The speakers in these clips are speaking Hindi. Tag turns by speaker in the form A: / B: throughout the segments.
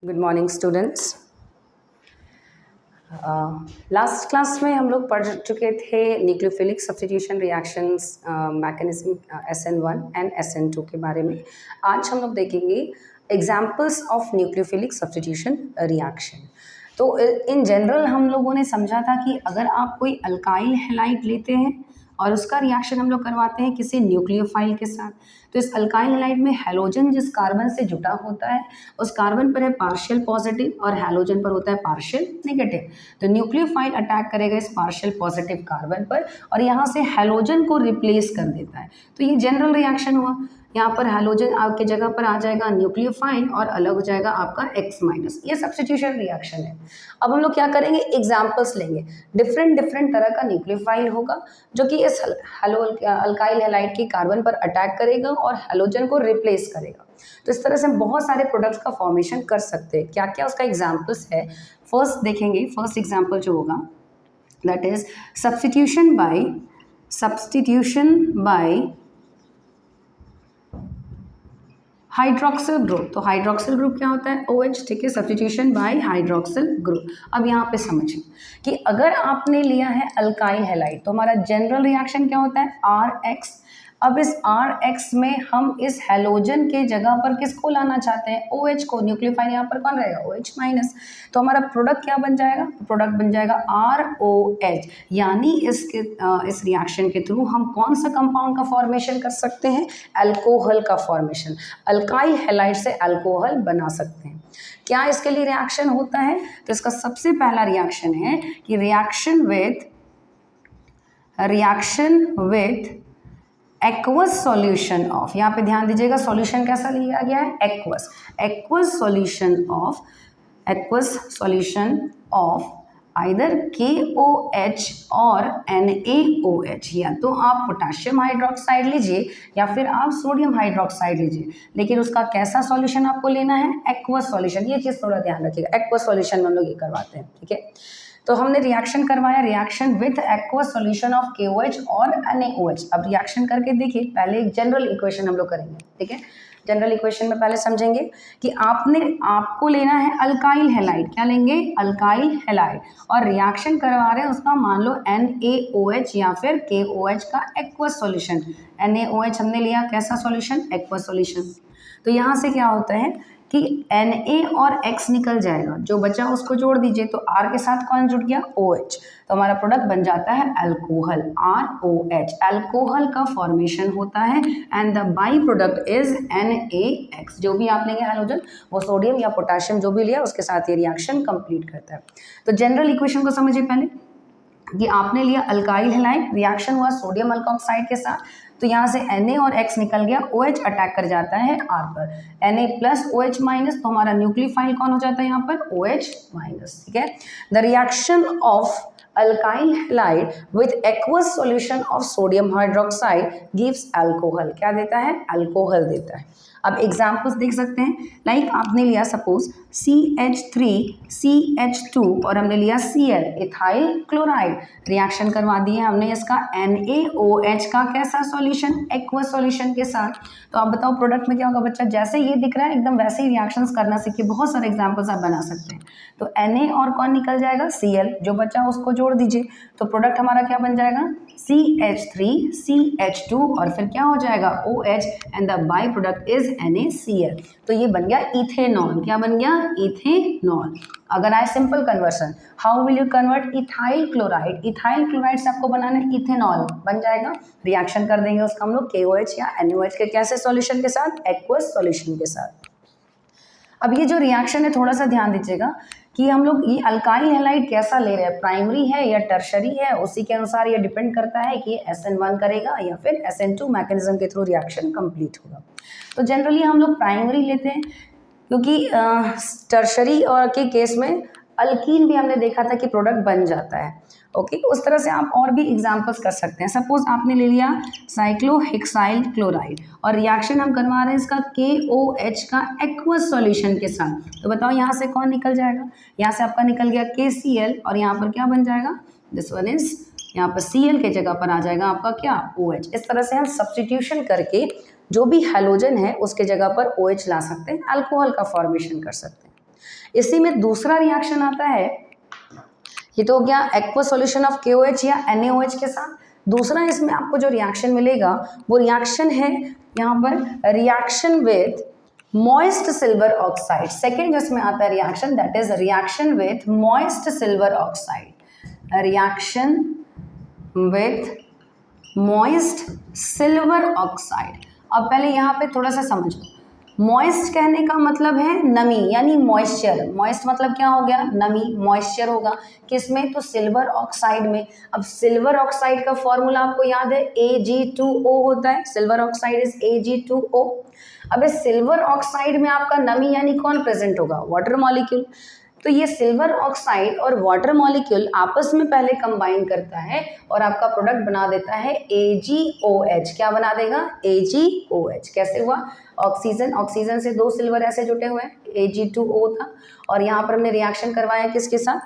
A: Good morning students. Last class में हम लोग पढ़ चुके थे nucleophilic substitution reactions mechanism SN1 and SN2 के बारे में। आज हम लोग देखेंगे examples of nucleophilic substitution reaction. तो इन जनरल हम लोगों ने समझा था कि अगर आप कोई अल्काइल हैलाइड लेते हैं और उसका रिएक्शन हम लोग करवाते हैं किसी न्यूक्लियोफाइल के साथ, तो इस अल्काइल हैलाइड में हैलोजन जिस कार्बन से जुटा होता है उस कार्बन पर है पार्शियल पॉजिटिव और हैलोजन पर होता है पार्शियल नेगेटिव। तो न्यूक्लियोफाइल अटैक करेगा इस पार्शियल पॉजिटिव कार्बन पर और यहाँ से हैलोजन को रिप्लेस कर देता है। तो ये जनरल रिएक्शन हुआ। यहाँ पर हैलोजन आपके जगह पर आ जाएगा न्यूक्लियोफाइल और अलग हो जाएगा आपका X-। ये सब्स्टिट्यूशन रिएक्शन है। अब हम लोग क्या करेंगे, एग्जाम्पल्स लेंगे। डिफरेंट तरह का न्यूक्लियोफाइल होगा जो कि इस अल्काइल हैलाइड के कार्बन पर अटैक करेगा और हैलोजन को रिप्लेस करेगा। तो इस तरह से हम बहुत सारे प्रोडक्ट्स का फॉर्मेशन कर सकते हैं। क्या क्या उसका एग्जाम्पल्स है, फर्स्ट देखेंगे। फर्स्ट एग्जाम्पल जो होगा that is substitution by hydroxyl group. तो हाइड्रोक्सिल ग्रुप क्या होता है, OH, ठीक है, सब्स्टिट्यूशन बाय हाइड्रोक्सिल ग्रुप। अब यहाँ पे समझिए कि अगर आपने लिया है अल्काइल हैलाइड तो हमारा जनरल रिएक्शन क्या होता है, RX। अब इस RX में हम इस हैलोजन के जगह पर किसको लाना चाहते हैं, OH को। न्यूक्लियोफाइल यहाँ पर कौन रहेगा, OH-। तो हमारा प्रोडक्ट क्या बन जाएगा, प्रोडक्ट बन जाएगा ROH। यानी इस रिएक्शन के थ्रू हम कौन सा कंपाउंड का फॉर्मेशन कर सकते हैं, अल्कोहल का फॉर्मेशन। अल्काइल हैलाइड से अल्कोहल बना सकते हैं। क्या इसके लिए रिएक्शन होता है, तो इसका सबसे पहला रिएक्शन है कि reaction with aqueous solution of, यहाँ पे ध्यान दीजिएगा सॉल्यूशन कैसा लिया गया है, aqueous solution of either KOH और NaOH। या तो आप पोटेशियम हाइड्रोक्साइड लीजिए या फिर आप सोडियम हाइड्रोक्साइड लीजिए, लेकिन उसका कैसा सॉल्यूशन आपको लेना है, एक्वस सॉल्यूशन। ये चीज़ थोड़ा ध्यान रखिएगा, एक्वस सॉल्यूशन में हम लोग ये करवाते हैं, ठीक है। तो हमने रिएक्शन करवाया, reaction with aqueous solution of KOH और NaOH। अब रिएक्शन करके देखिए, पहले एक जनरल इक्वेशन हम लोग करेंगे, ठीक है। जनरल इक्वेशन में पहले समझेंगे कि आपको लेना है अल्काइल हैलाइड। क्या लेंगे, अल्काइल हैलाइड, और रिएक्शन करवा रहे हैं उसका मान लो NaOH या फिर KOH का एक्वस सॉल्यूशन। NaOH हमने लिया, कैसा सॉल्यूशन, एक्वस सॉल्यूशन। तो यहाँ से क्या होता है कि Na और X निकल जाएगा, जो बचा उसको जोड़ दीजिए, तो R के साथ कौन जुड़ गया, OH। तो हमारा प्रोडक्ट बन जाता है अल्कोहल, ROH। अल्कोहल का फॉर्मेशन होता है and the by product is NaX। जो भी आप लेंगे हैलोजन, वो सोडियम या पोटेशियम जो भी लिया उसके साथ ये रिएक्शन कंप्लीट करता है। तो जनरल इक्वेशन को समझिए पहले कि आपने लिया अल्काइल हैलाइड, रिएक्शन हुआ सोडियम अल्कोक्साइड के साथ, तो यहाँ से Na और X निकल गया, OH अटैक कर जाता है R पर, Na प्लस OH माइनस, तो हमारा न्यूक्लियोफाइल कौन हो जाता है यहाँ पर, OH माइनस, ठीक है। The reaction of alkyl halide with aqueous solution of sodium hydroxide gives alcohol. क्या देता है, अल्कोहल देता है। अब एग्जाम्पल्स देख सकते हैं, लाइक आपने लिया सपोज CH3CH2 और हमने लिया Cl, इथाइल क्लोराइड। रिएक्शन करवा दिए हमने इसका NaOH का कैसा सॉल्यूशन, एक्वस सॉल्यूशन के साथ। तो आप बताओ प्रोडक्ट में क्या होगा बच्चा, जैसे ये दिख रहा है एकदम वैसे ही रिएक्शंस करना सीखिए। बहुत सारे एग्जाम्पल्स आप बना सकते हैं। तो Na और कौन निकल जाएगा, Cl, जो बचा उसको जोड़ दीजिए, तो प्रोडक्ट हमारा क्या बन जाएगा, CH3CH2 और फिर क्या हो जाएगा, OH and the by product is NaCl। तो ये बन गया इथेनॉल। क्या बन गया, इथेनॉल। अगर आए simple conversion, how will you convert ethyl chloride, ethyl chloride से आपको बनाना है इथेनॉल, बन जाएगा। रिएक्शन कर देंगे उसका हम लोग KOH या NaOH के कैसे सॉल्यूशन के साथ, एक्वस सॉल्यूशन के साथ। अब ये जो रिएक्शन है थोड़ा सा ध्यान दीजिएगा कि हम लोग ये अल्काइल हैलाइड कैसा ले रहे हैं, प्राइमरी है या टर्शरी है, उसी के अनुसार ये डिपेंड करता है कि ये SN1 करेगा या फिर SN2 मैकेनिज्म के थ्रू रिएक्शन कंप्लीट होगा। तो जनरली हम लोग प्राइमरी लेते हैं, क्योंकि टर्शरी और के केस में अल्कीन भी हमने देखा था कि प्रोडक्ट बन जाता है। ओके, उस तरह से आप और भी एग्जांपल्स कर सकते हैं। सपोज आपने ले लिया साइक्लोहेक्साइल क्लोराइड और रिएक्शन हम करवा रहे हैं इसका KOH का एक्वस सॉल्यूशन के साथ, तो बताओ यहाँ से कौन निकल जाएगा, यहाँ से आपका निकल गया KCl और यहाँ पर क्या बन जाएगा, दिस वन इज, यहाँ पर Cl के जगह पर आ जाएगा आपका क्या, OH। इस तरह से हम सब्स्टिट्यूशन करके जो भी हैलोजन है उसके जगह पर OH ला सकते हैं, अल्कोहल का फॉर्मेशन कर सकते हैं। इसी में दूसरा रिएक्शन आता है, ये तो हो गया एक्वा सॉल्यूशन ऑफ KOH या NaOH के साथ। दूसरा इसमें आपको जो रिएक्शन मिलेगा वो रिएक्शन है यहाँ पर reaction with moist silver oxide. Second जिसमें आता है reaction that is reaction with moist silver oxide, reaction with moist silver oxide. अब पहले यहाँ पे थोड़ा सा समझो, मॉइस्ट कहने का मतलब है नमी यानी मॉइस्चर। मॉइस्ट मतलब क्या हो गया, नमी, मॉइस्चर होगा किसमें, तो सिल्वर ऑक्साइड में। अब सिल्वर ऑक्साइड का फॉर्मूला आपको याद है Ag2O होता है, सिल्वर ऑक्साइड इज Ag2O। अब इस सिल्वर ऑक्साइड में आपका नमी यानी कौन प्रेजेंट होगा, वाटर मॉलिक्यूल। तो ये सिल्वर ऑक्साइड और वाटर मॉलिक्यूल आपस में पहले कंबाइन करता है और आपका प्रोडक्ट बना देता है AgOH। क्या बना देगा, AgOH। कैसे हुआ, ऑक्सीजन, ऑक्सीजन से दो सिल्वर ऐसे जुटे हुए हैं, Ag2O था, और यहाँ पर हमने रिएक्शन करवाया किसके साथ,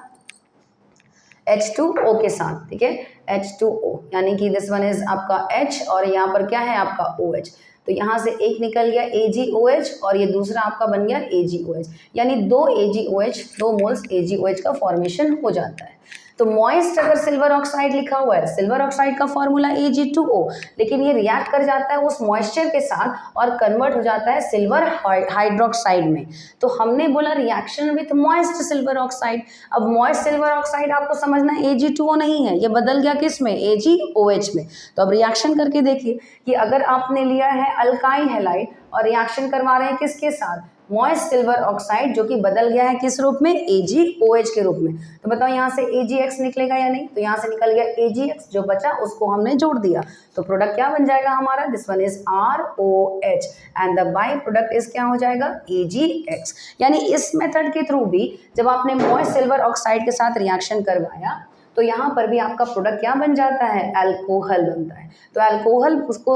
A: H2O के साथ, ठीक है, H2O, यानी कि दिस वन इज आपका H और यहाँ पर क्या है आपका OH। तो यहाँ से एक निकल गया AgOH और ये दूसरा आपका बन गया AgOH, यानी दो AgOH, 2 मोल्स AgOH का फॉर्मेशन हो जाता है। तो मॉइस्ट अगर सिल्वर ऑक्साइड लिखा हुआ है, सिल्वर ऑक्साइड का फॉर्मूला Ag2O, लेकिन ये रिएक्ट कर जाता है उस मॉइस्चर के साथ और कन्वर्ट हो जाता है सिल्वर हाइड्रोक्साइड में। तो हमने बोला reaction with moist silver oxide. अब मॉइस्ट सिल्वर ऑक्साइड आपको समझना है Ag2O नहीं है, ये बदल गया किस में, AgOH में। तो अब रिएक्शन करके देखिए कि अगर आपने लिया है अल्काइल हैलाइड और रिएक्शन करवा रहे हैं किसके साथ, मॉइस्ट सिल्वर ऑक्साइड, जो कि बदल गया है किस रूप में, AgOH के रूप में। तो बताओ यहाँ से AgX निकलेगा या नहीं, तो यहाँ से निकल गया AgX, जो बचा उसको हमने जोड़ दिया। तो प्रोडक्ट क्या बन जाएगा हमारा, this one is ROH and the by product is क्या हो जाएगा, AgX। यानी इस मेथड के थ्रू भी जब आपने मॉइस्ट सिल्वर ऑक्साइड के साथ रिएक्शन करवाया तो यहाँ पर भी आपका प्रोडक्ट क्या बन जाता है, अल्कोहल बनता है। तो अल्कोहल उसको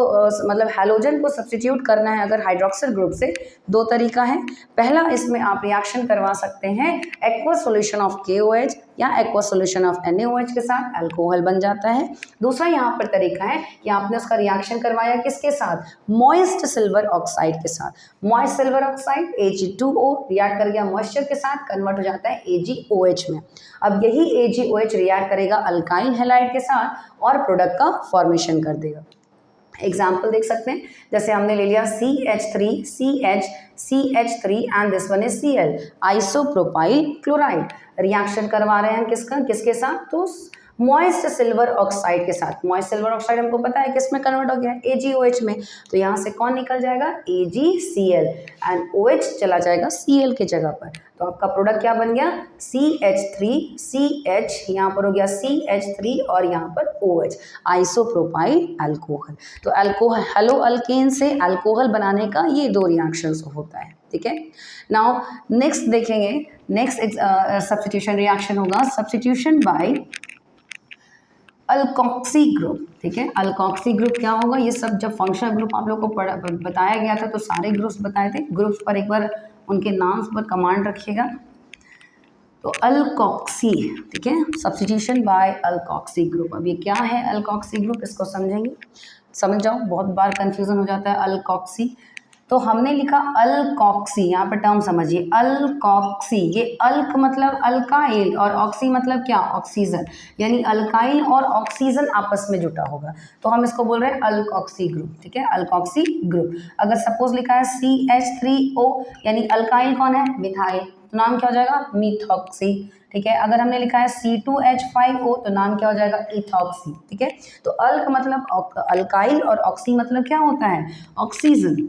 A: मतलब हैलोजन को सब्स्टिट्यूट करना है अगर हाइड्रोक्सिल ग्रुप से, दो तरीका है। पहला, इसमें आप रिएक्शन करवा सकते हैं एक्वा सॉल्यूशन ऑफ KOH या एक्वा सॉल्यूशन ऑफ NaOH के साथ, अल्कोहल बन जाता है। दूसरा यहाँ पर तरीका है कि आपने उसका रिएक्शन करवाया किसके साथ, मॉइस्ट सिल्वर ऑक्साइड के साथ। Moist silver oxide Ag2O react कर गया मॉइस्चर के साथ, कन्वर्ट हो जाता है AgOH में। अब यही AgOH रिएक्ट करेगा अल्काइल हैलाइड के साथ और प्रोडक्ट का फॉर्मेशन कर देगा। एग्जाम्पल देख सकते हैं, जैसे हमने ले लिया CH3 CH CH3 and this one is Cl, isopropyl chloride. Reaction करवा रहे हैं किसका, किसके साथ, तो मॉइस्ट सिल्वर ऑक्साइड के साथ। मॉइस्ट सिल्वर ऑक्साइड हमको पता है किस में कन्वर्ट हो गया, AgOH में। तो यहाँ से कौन निकल जाएगा, AgCl एंड OH चला जाएगा Cl के जगह पर। तो आपका प्रोडक्ट क्या बन गया, CH3 CH, यहाँ पर हो गया CH3 और यहाँ पर OH, आइसोप्रोपाइल अल्कोहल। तो अल्कोहल, हेलो अल्केन से अल्कोहल बनाने का ये दो रिएक्शंस होता है, ठीक है। नाउ नेक्स्ट देखेंगे, नेक्स्ट सब्स्टिट्यूशन रिएक्शन होगा सब्स्टिट्यूशन बाय अल्कोक्सी ग्रुप, ठीक है। अल्कोक्सी ग्रुप क्या होगा, ये सब जब फंक्शनल ग्रुप आप लोग को बताया गया था तो सारे ग्रुप्स बताए थे। ग्रुप्स पर एक बार उनके नाम पर कमांड रखिएगा। तो अल्कोक्सी, ठीक है, सब्स्टिट्यूशन बाय अल्कोक्सी ग्रुप। अब ये क्या है अल्कोक्सी ग्रुप, इसको समझेंगे, समझ जाओ, बहुत बार कंफ्यूजन हो जाता है अल्कोक्सी। तो हमने लिखा अल्कोक्सी, यहाँ पर टर्म समझिए, अल्कोक्सी। ये अल्क मतलब अल्काइल और ऑक्सी मतलब क्या, ऑक्सीजन, यानी अल्काइल और ऑक्सीजन आपस में जुटा होगा, तो हम इसको बोल रहे हैं अल्कोक्सी ग्रुप, ठीक है, अल्कोक्सी ग्रुप। अगर सपोज लिखा है CH3O, यानी अल्काइल कौन है, मिथाइल, तो नाम क्या हो जाएगा, मिथॉक्सी, ठीक है। अगर हमने लिखा है C2H5O तो नाम क्या हो जाएगा, इथॉक्सी, ठीक है। तो अल्क मतलब अल्काइल और ऑक्सी मतलब क्या होता है, ऑक्सीजन।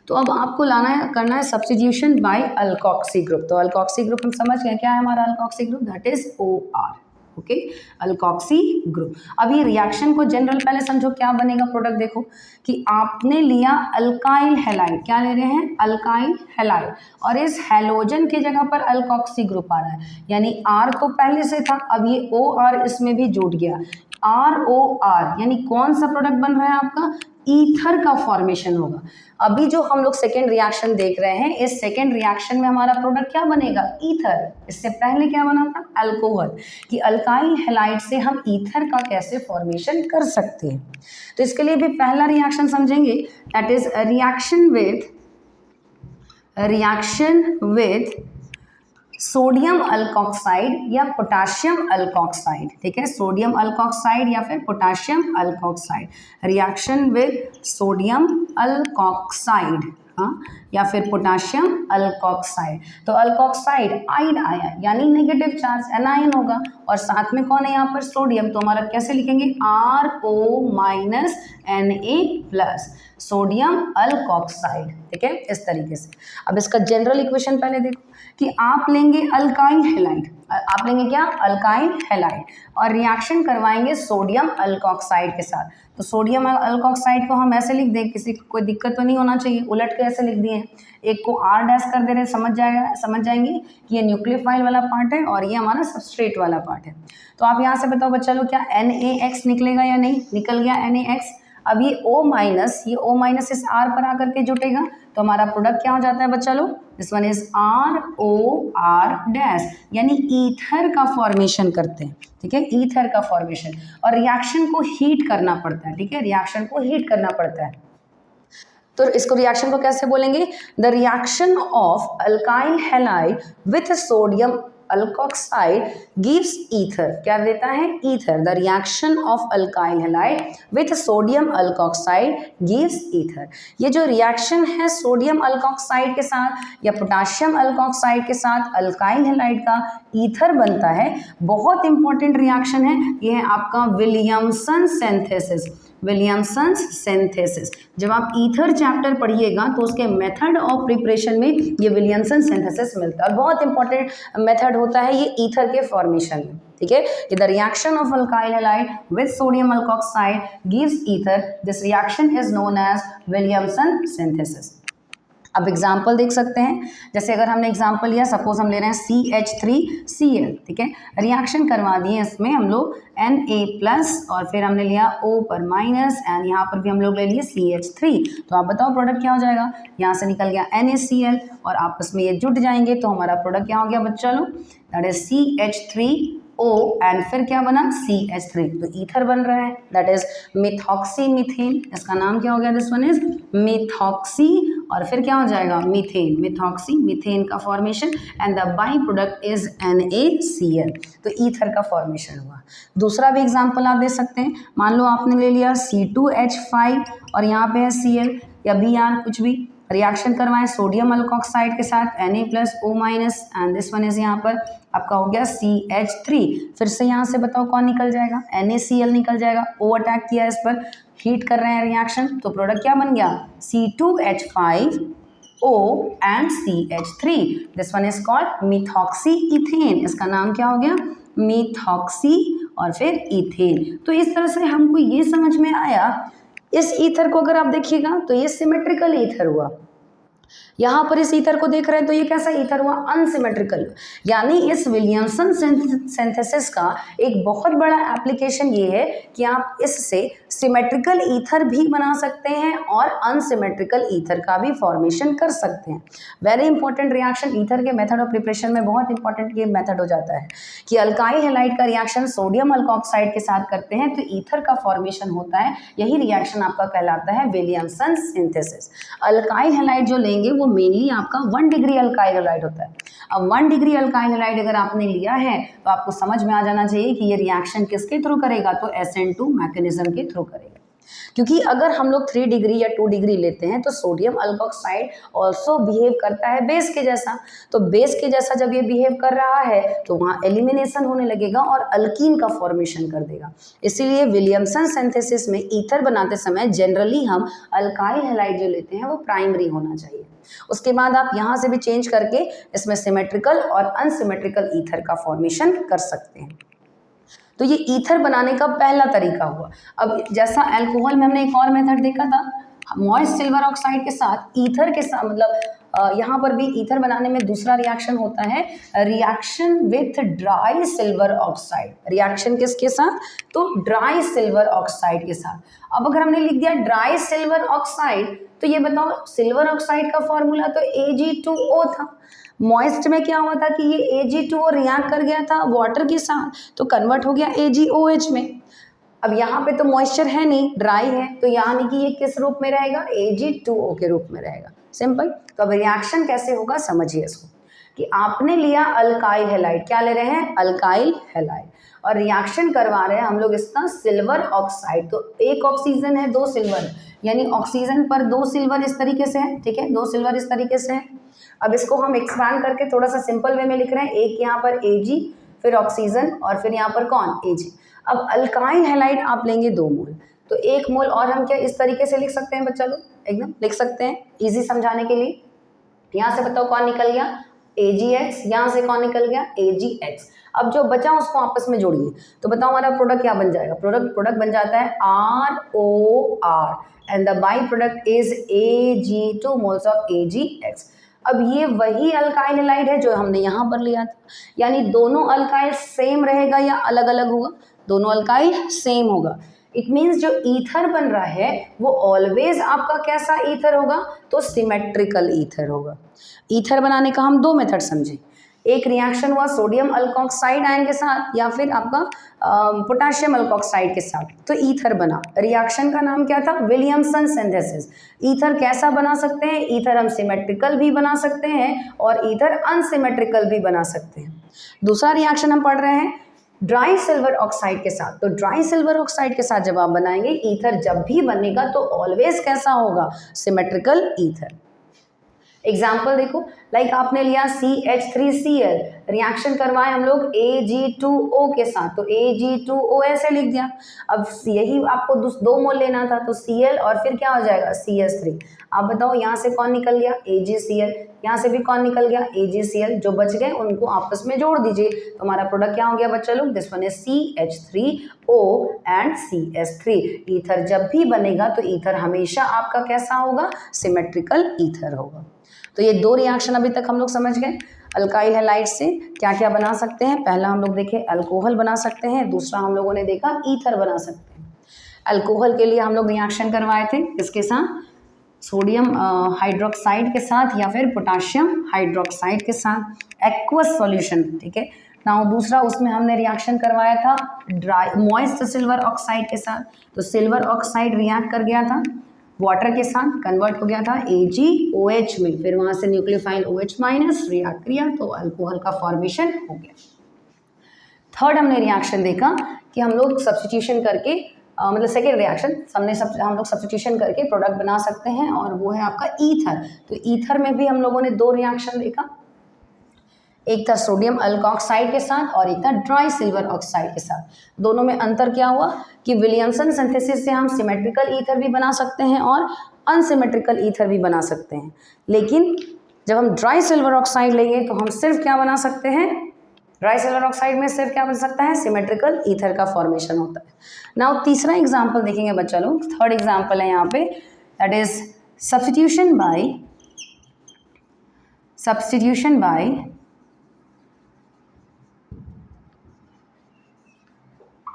A: तो अब आपको लाना है, करना है सब्स्टिट्यूशन बाय अल्कोक्सी ग्रुप। तो अल्कोक्सी ग्रुप हम समझ गए, क्या है हमारा alkoxy group, that is OR, okay, alkoxy group. अब ये रिएक्शन को जनरल पहले समझो, क्या बनेगा प्रोडक्ट, देखो कि आपने लिया अल्काइल हैलाइड, क्या ले रहे हैं, अल्काइल हैलाइड, और इस हैलोजन की जगह पर अल्कोक्सी ग्रुप आ रहा है, यानी R तो पहले से था, अब ये OR इसमें भी जुड़ गया, ROR, यानी कौन सा प्रोडक्ट बन रहा है आपका, ईथर का फॉर्मेशन होगा। अभी जो हम लोग सेकेंड रिएक्शन देख रहे हैं, इस सेकेंड रिएक्शन में हमारा प्रोडक्ट क्या बनेगा, ईथर। इससे पहले क्या बना था, अल्कोहल, कि अल्काइल हैलाइड से हम ईथर का कैसे फॉर्मेशन कर सकते हैं। तो इसके लिए भी पहला रिएक्शन समझेंगे, that is reaction with sodium alkoxide या पोटाशियम अल्कोक्साइड, ठीक है, सोडियम अल्कोक्साइड या फिर potassium alkoxide, reaction with sodium alkoxide, हाँ, या फिर पोटाशियम अल्कोक्साइड। तो अल्कोक्साइड आइड आया यानी नेगेटिव चार्ज एनायन होगा, और साथ में कौन है यहाँ पर सोडियम, तो हमारा कैसे लिखेंगे RO minus Na plus sodium alkoxide, ठीक है, इस तरीके से। अब इसका जनरल इक्वेशन पहले देखो कि आप लेंगे अल्काइल हैलाइड, आप लेंगे क्या, अल्काइल हैलाइड, और रिएक्शन करवाएंगे सोडियम अल्कोक्साइड के साथ। तो सोडियम अल्कोक्साइड को हम ऐसे लिख दें, किसी को कोई दिक्कत तो नहीं होना चाहिए, उलट के ऐसे लिख दिए हैं, एक को R डैश कर दे रहे, समझ जाएंगे कि ये न्यूक्लियोफाइल वाला पार्ट है और ये हमारा सबस्ट्रेट वाला पार्ट है। तो आप यहाँ से बताओ बच्चा लोग, क्या NaX निकलेगा या नहीं, निकल गया NaX। अब ये O माइनस इस R पर आकर के जुटेगा, तो हमारा प्रोडक्ट क्या हो जाता है बच्चा लोग, this one is ROR dash, यानी ईथर का फॉर्मेशन करते हैं, ठीक है, ईथर का फॉर्मेशन, और रिएक्शन को हीट करना पड़ता है, ठीक है, रिएक्शन को हीट करना पड़ता है। तो इसको रिएक्शन को कैसे बोलेंगे, the reaction of alkyl halide with sodium alkoxide gives ether, क्या देता है, ether. The reaction of alkyl halide with sodium alkoxide gives ether. ये जो रिएक्शन है सोडियम अल्कोक्साइड के साथ या पोटाशियम अल्कोक्साइड के साथ अल्काइल हैलाइड का ईथर बनता है, बहुत इंपॉर्टेंट रिएक्शन है, ये है आपका विलियमसन सिंथेसिस। विलियमसन्स सिंथेसिस, जब आप ईथर चैप्टर पढ़िएगा तो उसके मेथड ऑफ प्रिपरेशन में ये विलियमसन सिंथेसिस मिलता है, और बहुत इंपॉर्टेंट मेथड होता है ये ईथर के फॉर्मेशन में, ठीक है। The reaction of alkyl halide with sodium alkoxide gives ether, this reaction is known as Williamson synthesis. अब एग्जाम्पल देख सकते हैं, जैसे अगर हमने एग्जाम्पल लिया, सपोज हम ले रहे हैं CH3Cl, ठीक है, रिएक्शन करवा दिए इसमें हम लोग Na प्लस, और फिर हमने लिया O पर माइनस, एंड यहाँ पर भी हम लोग ले लिए CH3, तो आप बताओ प्रोडक्ट क्या हो जाएगा, यहाँ से निकल गया NaCl, और आपस में ये जुट जाएंगे, तो हमारा प्रोडक्ट क्या हो गया बच्चा लोग, दैट इज CH3O, एंड फिर क्या बना CH3, तो ईथर बन रहा है, दैट इज मिथॉक्सी मीथेन, इसका नाम क्या हो गया, दिस वन इज मिथॉक्सी, और फिर क्या हो जाएगा मीथेन, मिथॉक्सी मीथेन का formation, and the by product is NaCl, तो ईथर का फॉर्मेशन हुआ। दूसरा भी एग्जांपल आप दे सकते हैं, मान लो आपने ले लिया C2H5 और यहाँ पे है Cl या Br, कुछ भी, रिएक्शन करवाएं सोडियम अल्कोक्साइड के साथ Na plus O minus, and this one is यहाँ पर आपका हो गया CH3, फिर से यहाँ से बताओ कौन निकल जाएगा, NaCl निकल जाएगा, O अटैक किया इस पर, हीट कर रहे हैं रिएक्शन, तो प्रोडक्ट क्या बन गया, C2H5O and CH3, this one is called methoxy ethane, इसका नाम क्या हो गया, मिथॉक्सी और फिर इथेन। तो इस तरह से हमको ये समझ में आया, इस ईथर को अगर आप देखिएगा तो ये सिमेट्रिकल ईथर हुआ, यहाँ पर इस ईथर को देख रहे हैं तो ये कैसा ईथर हुआ, अनसिमेट्रिकल, यानी इस विलियमसन सिंथेसिस का एक बहुत बड़ा एप्लीकेशन ये है कि आप इससे सिमेट्रिकल ईथर भी बना सकते हैं और अनसिमेट्रिकल ईथर का भी फॉर्मेशन कर सकते हैं। वेरी इंपॉर्टेंट रिएक्शन ईथर के मेथड ऑफ प्रिपरेशन में बहुत इंपॉर्टेंट ये मेथड हो जाता है कि अल्काइल हैलाइड का रिएक्शन सोडियम अल्कोक्साइड के साथ करते हैं तो ईथर का फॉर्मेशन होता है, यही रिएक्शन आपका कहलाता है विलियमसन सिंथेसिस। अल्काइल हैलाइड जो लेंगे वो मेनली आपका 1 डिग्री अल्काइल हैलाइड होता है। अब 1 डिग्री अल्काइल हैलाइड अगर आपने लिया है तो आपको समझ में आ जाना चाहिए कि ये रिएक्शन किसके थ्रू करेगा, तो SN2 मैकेनिज्म के थ्रू करेगा, क्योंकि अगर हम लोग 3 डिग्री या 2 डिग्री लेते हैं तो सोडियम अल्कोक्साइड ऑल्सो बिहेव करता है बेस के जैसा, तो बेस के जैसा जब ये बिहेव कर रहा है तो वहाँ एलिमिनेशन होने लगेगा और अल्कीन का फॉर्मेशन कर देगा। इसीलिए विलियमसन सिंथेसिस में ईथर बनाते समय जनरली हम अल्काइल हैलाइड जो लेते हैं वो प्राइमरी होना चाहिए, उसके बाद आप यहाँ से भी चेंज करके इसमें सिमेट्रिकल और अनसिमेट्रिकल ईथर का फॉर्मेशन कर सकते हैं। तो ये ईथर बनाने का पहला तरीका हुआ। अब जैसा अल्कोहल में हमने एक और मेथड देखा था, मॉइस्ट सिल्वर ऑक्साइड के साथ ईथर के साथ, मतलब यहाँ पर भी ईथर बनाने में दूसरा रिएक्शन होता है reaction with dry silver oxide. Reaction किसके साथ, तो ड्राई सिल्वर ऑक्साइड के साथ। अब अगर हमने लिख दिया ड्राई सिल्वर ऑक्साइड तो ये बताओ सिल्वर ऑक्साइड का फॉर्मूला तो Ag2O था, मॉइस्ट में क्या हुआ था कि ये Ag2O रिएक्ट कर गया था वाटर के साथ तो कन्वर्ट हो गया AgOH में। अब यहाँ पे तो मॉइस्चर है नहीं, ड्राई है, तो यानी कि ये किस रूप में रहेगा, Ag2O के रूप में रहेगा, सिंपल। तो अब रिएक्शन कैसे होगा समझिए इसको। कि आपने लिया अल्काइल हैलाइड, क्या ले रहे हैं, अल्काइल हैलाइड, और रिएक्शन करवा रहे हैं हम लोग इसका सिल्वर ऑक्साइड। तो एक ऑक्सीजन है, दो सिल्वर, यानी ऑक्सीजन पर दो सिल्वर इस तरीके से है, ठीक है, दो सिल्वर इस तरीके से है। अब इसको हम एक्सपैंड करके थोड़ा सा सिंपल वे में लिख रहे हैं, एक यहाँ पर Ag, फिर ऑक्सीजन, और फिर यहाँ पर कौन, Ag। अब अल्काइल हैलाइड आप लेंगे 2 मोल, तो 1 मोल, और हम क्या इस तरीके से लिख सकते हैं बच्चा लोग, एकदम लिख सकते हैं इजी समझाने के लिए। यहाँ से बताओ कौन निकल गया, AgX, यहाँ से कौन निकल गया, AgX। अब जो बचा उसको आपस में जोड़िए, तो बताओ हमारा प्रोडक्ट क्या बन जाएगा, प्रोडक्ट बन जाता है ROR, and the by product is Ag2 moles of AgX। अब ये वही अल्काइल हैलाइड है जो हमने यहाँ पर लिया था, यानी दोनों अल्काइल सेम रहेगा या अलग अलग होगा, दोनों अल्काइल सेम होगा। इट मीन्स जो ईथर बन रहा है वो ऑलवेज आपका कैसा ईथर होगा, तो सिमेट्रिकल ईथर होगा। ईथर बनाने का हम 2 मेथड समझे, एक रिएक्शन हुआ सोडियम अल्कोक्साइड आयन के साथ या फिर आपका पोटेशियम अल्कोक्साइड के साथ, तो ईथर बना। रिएक्शन का नाम क्या था, विलियमसन सिंथेसिस। ईथर कैसा बना सकते हैं, ईथर हम सिमेट्रिकल भी बना सकते हैं और ईथर अनसिमेट्रिकल भी बना सकते हैं। दूसरा रिएक्शन हम पढ़ रहे हैं ड्राई सिल्वर ऑक्साइड के साथ, तो ड्राई सिल्वर ऑक्साइड के साथ जब आप बनाएंगे ईथर जब भी बनेगा तो ऑलवेज कैसा होगा, सिमेट्रिकल ईथर। एग्जाम्पल देखो, लाइक आपने लिया CH3Cl, रिएक्शन करवाए हम लोग Ag2O के साथ, तो Ag2O ऐसे लिख दिया। अब यही आपको 2 मोल लेना था, तो Cl और फिर क्या हो जाएगा, CH3। आप बताओ यहाँ से कौन निकल गया, AgCl, यहाँ से भी कौन निकल गया, AgCl। जो बच गए उनको आपस में जोड़ दीजिए, तो हमारा प्रोडक्ट क्या हो गया बच्चा लोग, this one is CH3O and CH3। Ether जब भी बनेगा तो ईथर हमेशा आपका कैसा होगा, सिमेट्रिकल ईथर होगा। तो ये 2 रिएक्शन अभी तक हम लोग समझ गए। अल्काइल हैलाइड से क्या क्या बना सकते हैं, पहला हम लोग देखे अल्कोहल बना सकते हैं, दूसरा हम लोगों ने देखा ईथर बना सकते हैं। अल्कोहल के लिए हम लोग रिएक्शन करवाए थे किसके साथ, सोडियम हाइड्रोक्साइड के साथ या फिर पोटाशियम हाइड्रोक्साइड के साथ, एक्वस सॉल्यूशन, ठीक है। नाउ दूसरा उसमें हमने रिएक्शन करवाया था ड्राई मॉइस्ट सिल्वर ऑक्साइड के साथ, तो सिल्वर ऑक्साइड रिएक्ट कर गया था वाटर के साथ, कन्वर्ट हो गया था AgOH में, फिर वहाँ से न्यूक्लियोफाइल OH माइनस रिएक्ट किया तो अल्कोहल का फॉर्मेशन हो गया। थर्ड हमने रिएक्शन देखा कि हम लोग सब्स्टिट्यूशन करके मतलब सेकेंड रिएक्शन हम लोग सब्स्टिट्यूशन करके प्रोडक्ट बना सकते हैं, और वो है आपका ईथर। तो ईथर में भी हम लोगों ने 2 रिएक्शन देखा, एक था सोडियम अल्कोक्साइड के साथ और एक था ड्राई सिल्वर ऑक्साइड के साथ। दोनों में अंतर क्या हुआ कि विलियमसन सिंथेसिस से हम सिमेट्रिकल ईथर भी बना सकते हैं और अनसिमेट्रिकल ईथर भी बना सकते हैं, लेकिन जब हम ड्राई सिल्वर ऑक्साइड लेंगे तो हम सिर्फ क्या बना सकते हैं, ड्राई सिल्वर ऑक्साइड में सिर्फ क्या बन सकता है, सिमेट्रिकल ईथर का फॉर्मेशन होता है। नाउ तीसरा एग्जाम्पल देखेंगे बच्चा लोग, थर्ड एग्जाम्पल है यहाँ पे, that is substitution bye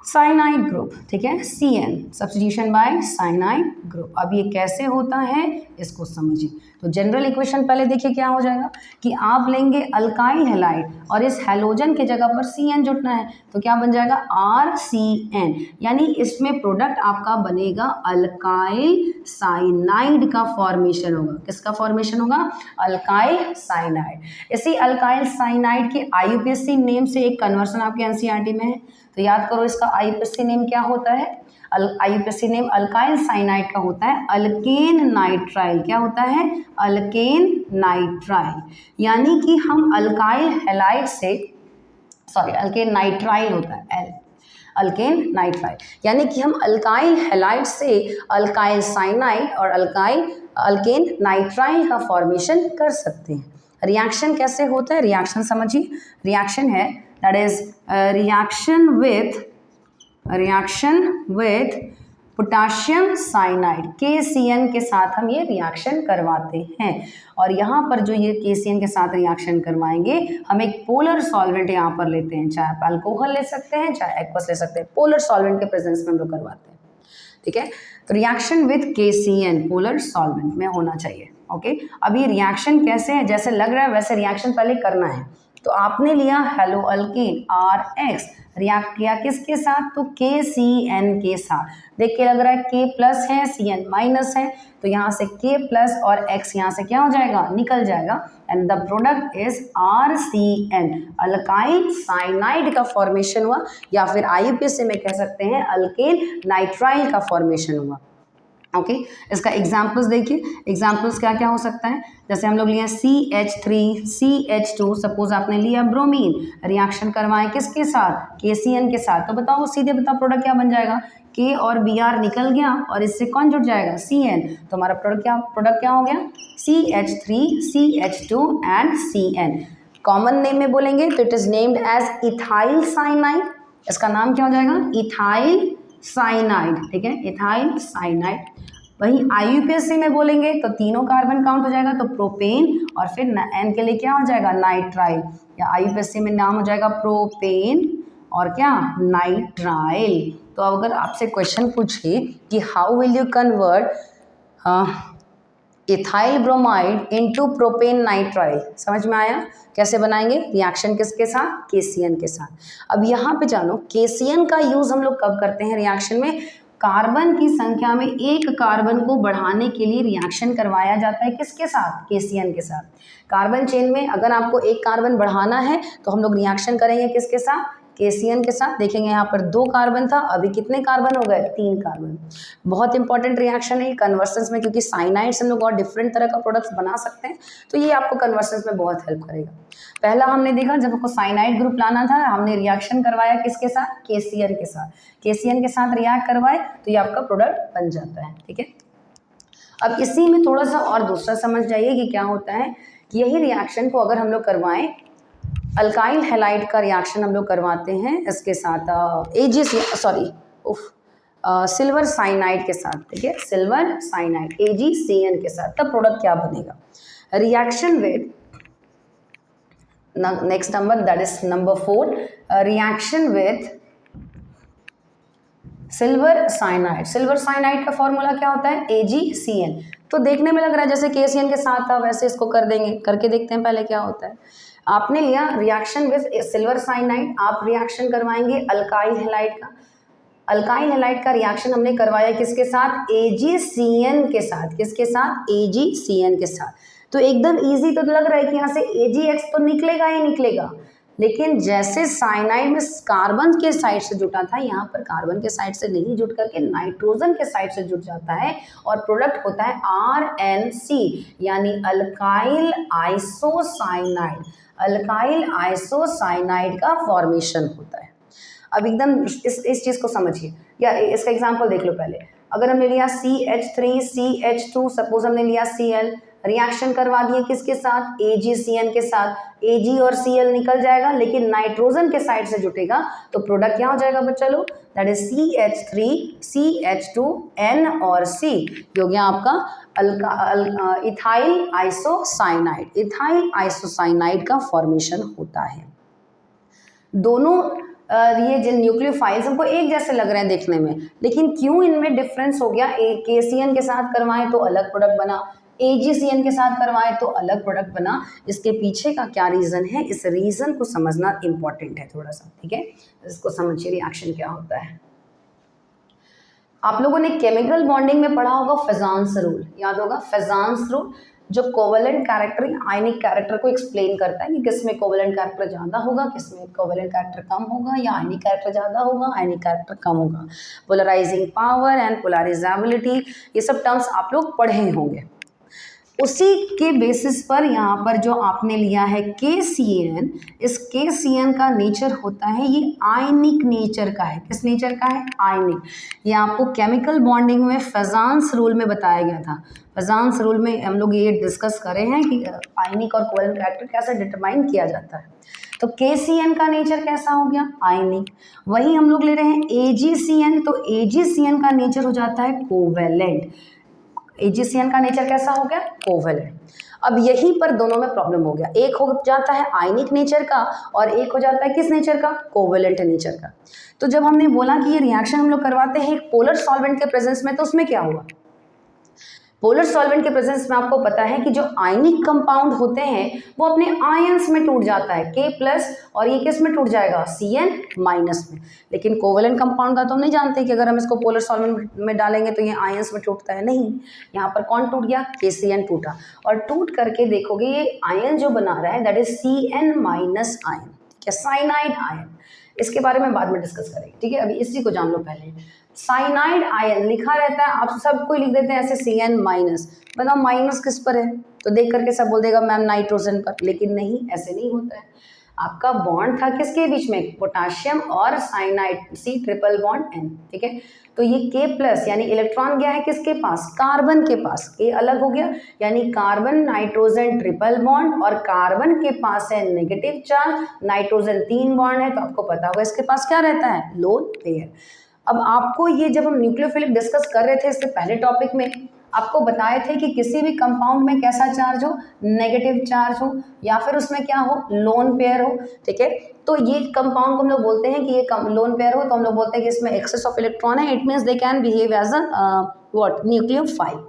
A: cyanide group, ठीक है, CN, substitution bye cyanide group. अब ये कैसे होता है इसको समझिए। तो जनरल इक्वेशन पहले देखिए क्या हो जाएगा कि आप लेंगे अल्काइल हैलाइड और इस हैलोजन के जगह पर CN जुटना है, तो क्या बन जाएगा RCN, यानी इसमें प्रोडक्ट आपका बनेगा अल्काइल साइनाइड का फॉर्मेशन होगा। किसका फॉर्मेशन होगा, अल्काइल साइनाइड। इसी अल्काइल साइनाइड के IUPAC नेम से एक कन्वर्सन आपके NCERT में है, तो याद करो इसका IUPAC नेम क्या होता है, IUPAC नेम अल्काइल साइनाइड का होता है अल्केन नाइट्राइल। क्या होता है, अल्केन नाइट्राइल, यानी कि हम अल्काइल हैलाइड से अल्केन नाइट्राइल होता है अल्केन नाइट्राइल, यानी कि हम अल्काइल हैलाइड से अल्काइल साइनाइड और अल्केन नाइट्राइल का फॉर्मेशन कर सकते हैं। रिएक्शन कैसे होता है, रिएक्शन समझिए। रिएक्शन है that is reaction with potassium cyanide, KCN के साथ हम ये रिएक्शन करवाते हैं। और यहाँ पर जो ये KCN के साथ रिएक्शन करवाएंगे, हम एक पोलर सॉल्वेंट यहाँ पर लेते हैं, चाहे आप अल्कोहल ले सकते हैं चाहे एक्वस ले सकते हैं, पोलर सॉल्वेंट के प्रेजेंस में हम लोग करवाते हैं, ठीक है। तो reaction with KCN polar solvent में होना चाहिए, ओके। अब ये रिएक्शन कैसे है, जैसे लग रहा है वैसे रिएक्शन पहले करना है। तो आपने लिया हेलो अल्कीन RX, रिएक्ट किया किसके साथ, तो KCN के साथ। देख के लग रहा है K प्लस है CN माइनस है, तो यहाँ से K प्लस और X यहाँ से क्या हो जाएगा, निकल जाएगा, and the product is RCN, alkyl cyanide का फॉर्मेशन हुआ, या फिर IUPAC में कह सकते हैं अल्केन नाइट्राइल का फॉर्मेशन हुआ। ओके इसका एग्जाम्पल्स देखिए, एग्जाम्पल्स क्या क्या हो सकता है, जैसे हम लोग लिए CH3 CH2, सपोज आपने लिया ब्रोमीन, रिएक्शन करवाएं किसके साथ, KCN के साथ, तो बताओ सीधे बताओ प्रोडक्ट क्या बन जाएगा, K और Br निकल गया और इससे कौन जुड़ जाएगा, CN, तो हमारा प्रोडक्ट क्या हो गया, CH3 CH2 and CN। Common name में बोलेंगे तो it is named as ethyl cyanide, इसका नाम क्या हो जाएगा, इथाइल साइनाइड, ठीक है, इथाइल साइनाइड। वहीं IUPAC में बोलेंगे तो तीनों कार्बन काउंट हो जाएगा, तो प्रोपेन और फिर N के लिए क्या हो जाएगा, नाइट्राइल, या IUPAC में नाम हो जाएगा प्रोपेन और क्या, नाइट्राइल। तो अगर आपसे क्वेश्चन पूछे कि how will you convert ethyl bromide into propane nitrile, समझ में आया, कैसे बनाएंगे, रिएक्शन किसके साथ, KCN के साथ। अब यहाँ पे जानो KCN का यूज हम लोग कब करते हैं रिएक्शन में, कार्बन की संख्या में एक कार्बन को बढ़ाने के लिए रिएक्शन करवाया जाता है किसके साथ, KCN के साथ। कार्बन चेन में अगर आपको एक कार्बन बढ़ाना है तो हम लोग रिएक्शन करेंगे किसके साथ, KCN के साथ। देखेंगे यहाँ पर 2 कार्बन था, अभी कितने कार्बन हो गए, 3 कार्बन। बहुत इंपॉर्टेंट रिएक्शन है कन्वर्सेंस में, क्योंकि साइनाइड से हम लोग और डिफरेंट तरह का प्रोडक्ट्स बना सकते हैं, तो ये आपको कन्वर्सेंस में बहुत हेल्प करेगा। पहला हमने देखा जब आपको साइनाइड ग्रुप लाना था, हमने रिएक्शन करवाया किसके साथ, KCN के साथ, KCN के साथ रिएक्ट करवाए तो ये आपका प्रोडक्ट बन जाता है, ठीक है। अब इसी में थोड़ा सा और दूसरा समझ जाइए कि क्या होता है कि यही रिएक्शन को अगर हम लोग करवाएं, अल्काइल हैलाइड का रिएक्शन हम लोग करवाते हैं इसके साथ सिल्वर साइनाइड के साथ, ठीक है, सिल्वर साइनाइड AgCN के साथ, तब प्रोडक्ट क्या बनेगा, reaction with next number that is number 4, reaction with silver cyanide. Silver cyanide का फॉर्मूला क्या होता है, AgCN। तो देखने में लग रहा है जैसे KCN के साथ था, वैसे इसको कर देंगे, करके देखते हैं पहले क्या होता है। आपने लिया रिएक्शन विद सिल्वर साइनाइड, आप रिएक्शन करवाएंगे अल्काइल हैलाइड का, अल्काइल हैलाइड का रिएक्शन हमने करवाया किसके साथ, AgCN के साथ, किसके साथ, AgCN के साथ। तो एकदम इजी तो लग रहा है कि यहाँ से AgX तो निकलेगा ही निकलेगा, लेकिन जैसे साइनाइड में कार्बन के साइड से जुटा था, यहाँ पर कार्बन के साइड से नहीं जुट करके नाइट्रोजन के साइड से जुट जाता है और प्रोडक्ट होता है RNC, यानी अल्काइल आइसोसाइनाइड, अल्काइल आइसोसाइनाइड का फॉर्मेशन होता है। अब एकदम इस चीज़ को समझिए, या इसका एग्जांपल देख लो पहले। अगर हमने लिया CH3 CH2, सपोज हमने लिया Cl, रिएक्शन करवा दिए किसके साथ, AgCN के साथ, Ag और Cl निकल जाएगा, लेकिन नाइट्रोजन के साइड से जुटेगा, तो प्रोडक्ट क्या हो जाएगा बच्चा लोग, that is CH3 CH2 N और C, हो गया आपका इथाइल आइसोसाइनाइड। इथाइल आइसोसाइनाइड का फॉर्मेशन होता है। दोनों ये जो न्यूक्लियोफाइल्स हमको एक जैसे लग रहे हैं देखने में, लेकिन क्यों इनमें डिफरेंस हो गया, KCN के साथ करवाएं तो अलग प्रोडक्ट बना, AgCN के साथ करवाएं तो अलग प्रोडक्ट बना, इसके पीछे का क्या रीज़न है, इस रीज़न को समझना इंपॉर्टेंट है थोड़ा सा, ठीक है। इसको समझिए रिएक्शन क्या होता है। आप लोगों ने केमिकल बॉन्डिंग में पढ़ा होगा फेजांस रूल, याद होगा फेजांस रूल, जो कोवेलेंट कैरेक्टर आयनिक कैरेक्टर को एक्सप्लेन करता है कि किसमें कोवेलेंट कैरेक्टर ज़्यादा होगा, किसमें कोवेलेंट कैरेक्टर कम होगा, या आयनिक कैरेक्टर ज़्यादा होगा आयनिक कैरेक्टर कम होगा। पोलराइजिंग पावर एंड पोलराइजेबिलिटी, ये सब टर्म्स आप लोग पढ़े होंगे। उसी के बेसिस पर यहाँ पर जो आपने लिया है KCN, इस KCN का नेचर होता है, ये आयनिक नेचर का है। किस नेचर का है, आयनिक। ये आपको केमिकल बॉन्डिंग में फेजांस रूल में बताया गया था। फेजांस रूल में हम लोग ये डिस्कस कर रहे हैं कि आयनिक और कोवेलेंट कैरेक्टर कैसे डिटरमाइन किया जाता है। तो KCN का नेचर कैसा हो गया, आयनिक। वही हम लोग ले रहे हैं AgCN, तो AgCN का नेचर हो जाता है कोवेलेंट। AgCN का नेचर कैसा हो गया, कोवेलेंट। अब यहीं पर दोनों में प्रॉब्लम हो गया, एक हो जाता है आयनिक नेचर का और एक हो जाता है किस नेचर का, कोवेलेंट नेचर का। तो जब हमने बोला कि ये रिएक्शन हम लोग करवाते हैं एक पोलर सॉल्वेंट के प्रेजेंस में, तो उसमें क्या हुआ, पोलर सॉल्वेंट के प्रेजेंस में आपको पता है कि जो आयनिक कंपाउंड होते हैं वो अपने आयंस में टूट जाता है, K+ और ये किस में टूट जाएगा, Cn- में। लेकिन कोवेलेंट कंपाउंड का तो हम नहीं जानते कि अगर हम इसको पोलर सॉल्वेंट में डालेंगे तो ये आयंस में टूटता है, नहीं। यहाँ पर कौन टूट गया, KCN टूटा, और टूट करके देखोगे ये आयन जो बना रहा है दैट इज Cn- आयन, ठीक है, साइनाइड आयन। इसके बारे में बाद में डिस्कस करेंगे, ठीक है। अभी इसी को जान लो पहले। साइनाइड आयन लिखा रहता है, आप सबको लिख देते हैं ऐसे Cn-, बताओ माइनस किस पर है, तो देख करके सब बोल देगा मैम नाइट्रोजन पर, लेकिन नहीं, ऐसे नहीं होता है। आपका बॉन्ड था किसके बीच में, पोटाशियम और cyanide, C triple bond N, ठीक है। तो ये K+ यानी इलेक्ट्रॉन गया है किसके पास, कार्बन के पास, K अलग हो गया, यानी कार्बन नाइट्रोजन ट्रिपल बॉन्ड, और कार्बन के पास है नेगेटिव चार्ज, नाइट्रोजन 3 बॉन्ड है, तो आपको पता होगा इसके पास क्या रहता है, लोन पेयर। अब आपको ये जब हम न्यूक्लियोफिलिक डिस्कस कर रहे थे इससे पहले टॉपिक में, आपको बताए थे कि किसी भी कंपाउंड में कैसा चार्ज हो, नेगेटिव चार्ज हो, या फिर उसमें क्या हो, लोन पेयर हो, ठीक है। तो ये कंपाउंड को हम लोग बोलते हैं कि ये लोन पेयर हो, तो हम लोग बोलते हैं कि इसमें एक्सेस ऑफ इलेक्ट्रॉन है, it means they can behave as a what, nucleophile.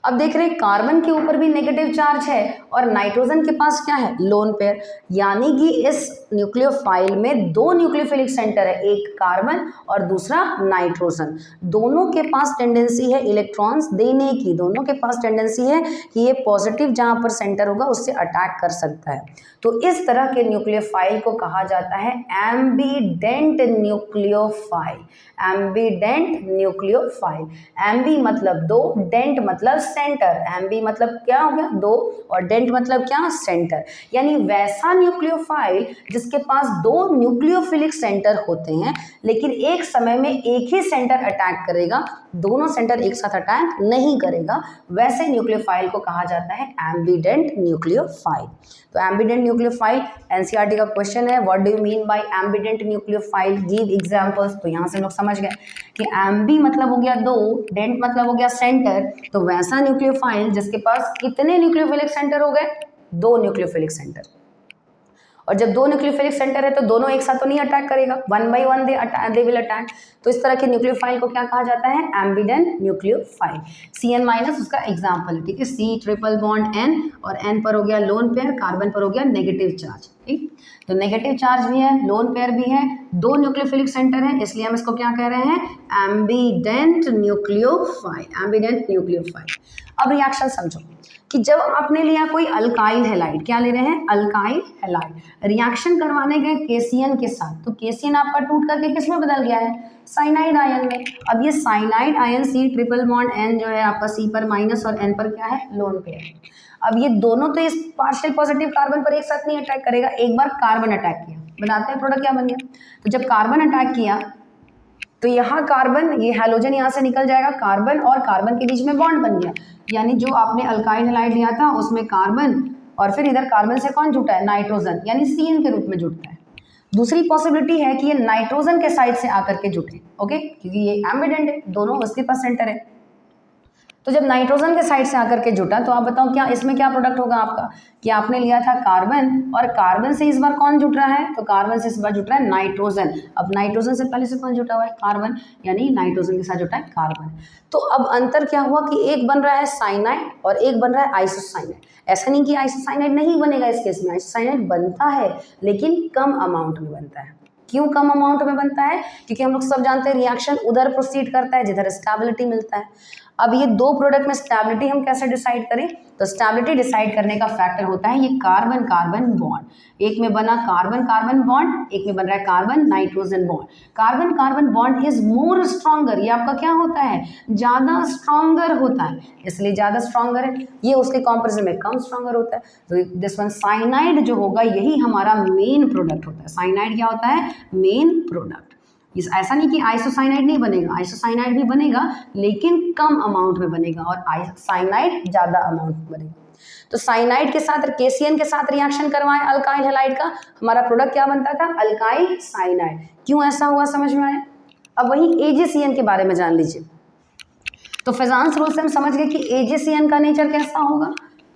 A: अब देख रहे हैं कार्बन के ऊपर भी नेगेटिव चार्ज है और नाइट्रोजन के पास क्या है, लोन पेयर, यानी कि इस न्यूक्लियोफाइल में दो न्यूक्लियोफिलिक सेंटर है, एक कार्बन और दूसरा नाइट्रोजन। दोनों के पास टेंडेंसी है इलेक्ट्रॉन्स देने की, दोनों के पास टेंडेंसी है कि ये पॉजिटिव जहां पर सेंटर होगा उससे अटैक कर सकता है। तो इस तरह के न्यूक्लियोफाइल को कहा जाता है एम्बीडेंट न्यूक्लियोफाइल। एम्बीडेंट न्यूक्लियोफाइल, एम्बी मतलब दो, डेंट मतलब सेंटर, एम्बी मतलब क्या हो गया, दो, और डेंट मतलब क्या, सेंटर, यानी वैसा न्यूक्लियोफाइल जिसके पास दो न्यूक्लियोफिलिक सेंटर होते हैं लेकिन एक समय में एक ही सेंटर अटैक करेगा, दोनों सेंटर एक साथ अटैक नहीं करेगा, वैसे न्यूक्लियोफाइल को कहा जाता है एम्बीडेंट न्यूक्लियोफाइल। तो एम्बीडेंट न्यूक्लियोफाइल एनसीईआरटी का क्वेश्चन है, what do you mean by ambident nucleophile, give examples. तो यहाँ से लोग समझ गए कि एम्बी मतलब हो गया दो, डेंट मतलब हो गया सेंटर, तो वैसा न्यूक्लियोफाइल जिसके पास कितने न्यूक्लियोफिलिक सेंटर हो गए, दो न्यूक्लियोफिलिक सेंटर। और जब दो न्यूक्लियोफिलिक सेंटर है तो दोनों एक साथ तो नहीं अटैक करेगा, one by one they will attack. तो इस तरह के न्यूक्लियोफाइल को क्या कहा जाता है, एम्बीडेंट न्यूक्लियोफाइल। Cn- उसका एग्जाम्पल है, ठीक है, C ट्रिपल बॉन्ड N, और N पर हो गया लोन पेयर, कार्बन पर हो गया नेगेटिव चार्ज, ठीक। तो नेगेटिव चार्ज भी है, लोन पेयर भी है, दो न्यूक्लियोफिलिक सेंटर है, इसलिए हम इसको क्या कह रहे हैं, एम्बीडेंट न्यूक्लियोफाइल, एम्बीडेंट न्यूक्लियोफाइल। अब रिएक्शन समझो कि जब आपने लिया कोई अल्काइल हैलाइड, क्या ले रहे हैं, अल्काइल हैलाइड, रिएक्शन करवाने गए केसीएन के साथ, तो केसीएन आपका टूट करके किस में बदल गया है, साइनाइड आयन में। अब ये cyanide ion C triple bond N जो है आपका C पर माइनस और N पर क्या है, लोन पेयर। अब ये दोनों तो इस पार्शियल पॉजिटिव कार्बन पर एक साथ नहीं अटैक करेगा, एक बार कार्बन अटैक किया, बनाते हैं प्रोडक्ट क्या बन गया। तो जब कार्बन अटैक किया तो यहाँ कार्बन, ये हैलोजन यहाँ से निकल जाएगा, कार्बन और कार्बन के बीच में बॉन्ड बन गया, यानी जो आपने अल्काइल हैलाइड लिया था उसमें कार्बन और फिर इधर कार्बन से कौन जुटा है, नाइट्रोजन, यानी Cn के रूप में जुटता है। दूसरी पॉसिबिलिटी है कि ये नाइट्रोजन के साइड से आकर के जुटे, ओके, क्योंकि ये एम्बिडेंट है, दोनों उसके पास सेंटर है। तो जब नाइट्रोजन के साइड से आकर के जुटा तो आप बताओ क्या इसमें क्या प्रोडक्ट होगा आपका, कि आपने लिया था कार्बन और कार्बन से इस बार कौन जुट रहा है, तो कार्बन से इस बार जुट रहा है नाइट्रोजन। अब नाइट्रोजन से पहले से कौन जुटा हुआ है, कार्बन, यानी नाइट्रोजन के साथ जुटा है कार्बन। तो अब अंतर क्या हुआ कि एक बन रहा है साइनाइड और एक बन रहा है आइसोसाइनाइड। ऐसा नहीं कि आइसोसाइनाइड नहीं बनेगा, इस केस में आइसोसाइनाइड बनता है लेकिन कम अमाउंट में बनता है। क्यों कम अमाउंट में बनता है, क्योंकि हम लोग सब जानते हैं रिएक्शन उधर प्रोसीड करता है जिधर स्टेबिलिटी मिलता है। अब ये दो प्रोडक्ट में स्टेबिलिटी हम कैसे डिसाइड करें, तो स्टेबिलिटी डिसाइड करने का फैक्टर होता है ये कार्बन कार्बन बॉन्ड। एक में बना कार्बन कार्बन बॉन्ड, एक में बन रहा है carbon nitrogen bond. Carbon carbon bond is more stronger, ये आपका क्या होता है, ज्यादा स्ट्रॉन्गर होता है, इसलिए ज्यादा स्ट्रॉन्गर है, ये उसके कंपैरिजन में कम स्ट्रॉन्गर होता है। तो दिस वन साइनाइड जो होगा यही हमारा मेन प्रोडक्ट होता है। साइनाइड क्या होता है, मेन प्रोडक्ट। ऐसा नहीं कि आइसोसाइनाइड नहीं बनेगा, आइसोसाइनाइड भी बनेगा लेकिन कम अमाउंट में बनेगा और साइनाइड ज्यादा अमाउंट में बनेगा। तो साइनाइड के साथ केसीएन के साथ रिएक्शन करवाएं अल्काइल हैलाइड का, हमारा प्रोडक्ट क्या बनता था, अल्काइल साइनाइड। क्यों ऐसा हुआ समझ में आया। अब वही AgCN के बारे में जान लीजिए। तो फेजांस रूल से हम समझ गए कि AgCN का नेचर कैसा होगा,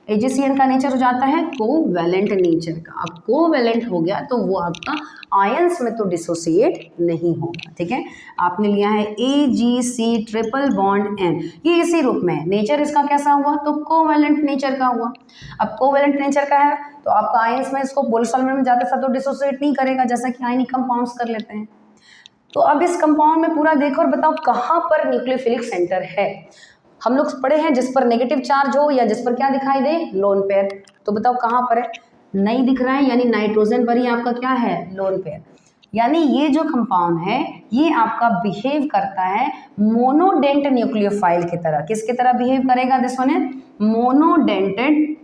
A: AgCN का नेचर हो जाता है कोवैलेंट नेचर का। अब कोवैलेंट हो गया तो वो आपका आयंस में तो डिसोसिएट नहीं होगा, ठीक है। आपने लिया है AgC ट्रिपल बॉन्ड N, ये इसी रूप में है, नेचर इसका कैसा हुआ तो कोवैलेंट नेचर का हुआ। अब कोवैलेंट नेचर का है तो आपका आयंस में इसको पोलर सॉल्वेंट में जाते साथ तो डिसोसिएट नहीं करेगा, जैसा कि आयनिक कंपाउंड्स कर लेते हैं। तो अब इस कंपाउंड में पूरा देखो और बताओ कहाँ पर न्यूक्लियोफिलिक सेंटर है। हम लोग पढ़े हैं जिस पर नेगेटिव चार्ज हो या जिस पर क्या दिखाई दे लोन पेयर, तो बताओ कहाँ पर है, नहीं दिख रहा है, यानी नाइट्रोजन पर ही आपका क्या है लोन पेयर। यानी ये जो कंपाउंड है ये आपका बिहेव करता है मोनोडेंट न्यूक्लियोफाइल की तरह। किसकी तरह बिहेव करेगा दिस वन है मोनोडेंटेड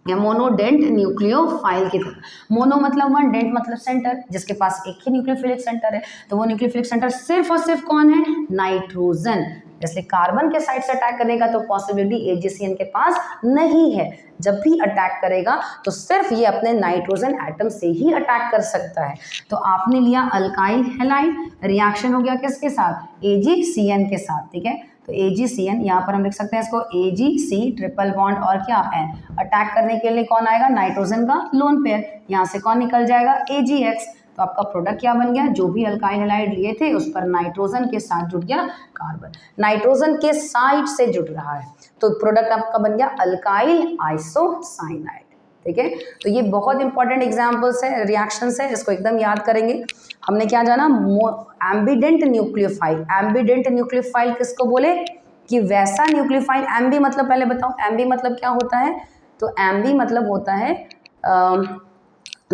A: या मोनोडेंट न्यूक्लियोफाइल की तरह। मोनो मतलब वन, डेंट मतलब सेंटर, जिसके पास एक ही न्यूक्लियोफिलिक सेंटर है। तो वो न्यूक्लियोफिलिक सेंटर सिर्फ और सिर्फ कौन है नाइट्रोजन। जैसे कार्बन के साइड से अटैक करेगा तो पॉसिबिलिटी AgCN के पास नहीं है, जब भी अटैक करेगा तो सिर्फ ये अपने नाइट्रोजन एटम से ही अटैक कर सकता है। तो आपने लिया अल्काइल हैलाइड, रिएक्शन हो गया किसके साथ AgCN के साथ, ठीक है। तो AgCN यहाँ पर हम लिख सकते हैं इसको AgC ट्रिपल बॉन्ड और क्या N, अटैक करने के लिए कौन आएगा नाइट्रोजन का लोन पेयर, यहाँ से कौन निकल जाएगा AgX। तो आपका प्रोडक्ट क्या बन गया, जो भी अल्काइल हैलाइड लिए थे उस पर नाइट्रोजन के साथ जुड़ गया कार्बन, नाइट्रोजन के साइड से जुड़ रहा है, तो प्रोडक्ट आपका बन गया अल्काइल आइसोसाइनाइड, ठीक है। तो ये बहुत इंपॉर्टेंट एग्जांपल्स है, रिएक्शंस है, इसको एकदम याद करेंगे। हमने क्या जाना एम्बिडेंट न्यूक्लियोफाइल। एम्बिडेंट न्यूक्लियोफाइल किसको बोले कि वैसा न्यूक्लियोफाइल, एम्बी मतलब पहले बताओ एम्बी मतलब क्या होता है, तो एम्बी मतलब होता है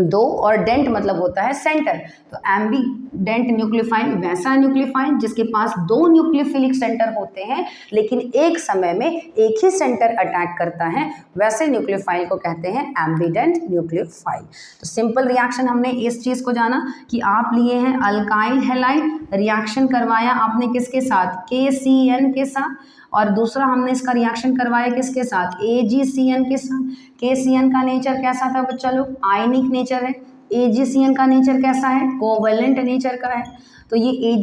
A: दो और डेंट मतलब होता है सेंटर। तो एम्बीडेंट न्यूक्लियोफाइल वैसा न्यूक्लियोफाइल जिसके पास दो न्यूक्लियोफिलिक सेंटर होते हैं लेकिन एक समय में एक ही सेंटर अटैक करता है, वैसे न्यूक्लियोफाइल को कहते हैं एम्बिडेंट न्यूक्लियोफाइल। तो सिंपल रिएक्शन हमने इस चीज को जाना कि आप लिए हैं अल्काइल हैलाइड, रिएक्शन करवाया आपने किसके साथ KCN के साथ, और दूसरा हमने इसका रिएक्शन करवाया किसके साथ AgCN के साथ। KCN का नेचर कैसा था बच्चा लोग, आयनिक नेचर है। AgCN का नेचर कैसा है, कोवैलेंट नेचर का है। तो ये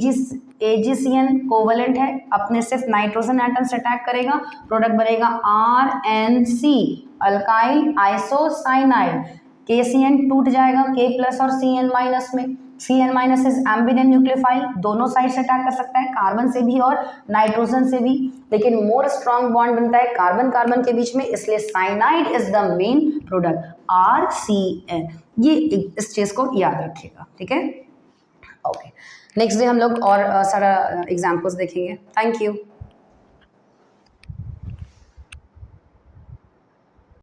A: AgCN कोवैलेंट है, अपने सिर्फ नाइट्रोजन एटम से अटैक करेगा, प्रोडक्ट बनेगा RNC अल्काइल आइसोसाइनाइड। KCN टूट जाएगा K प्लस और Cn माइनस में, Cn minus is ambient nucleophile, दोनों साइड से अटैक कर सकता है, कार्बन से भी और नाइट्रोजन से भी, लेकिन मोर स्ट्रॉन्ग बॉन्ड बनता है कार्बन कार्बन के बीच में, इसलिए cyanide is the main product RCN। ये इस चीज को याद रखिएगा, ठीक है। ओके, नेक्स्ट डे हम लोग और सारा एग्जाम्पल्स देखेंगे। Thank you.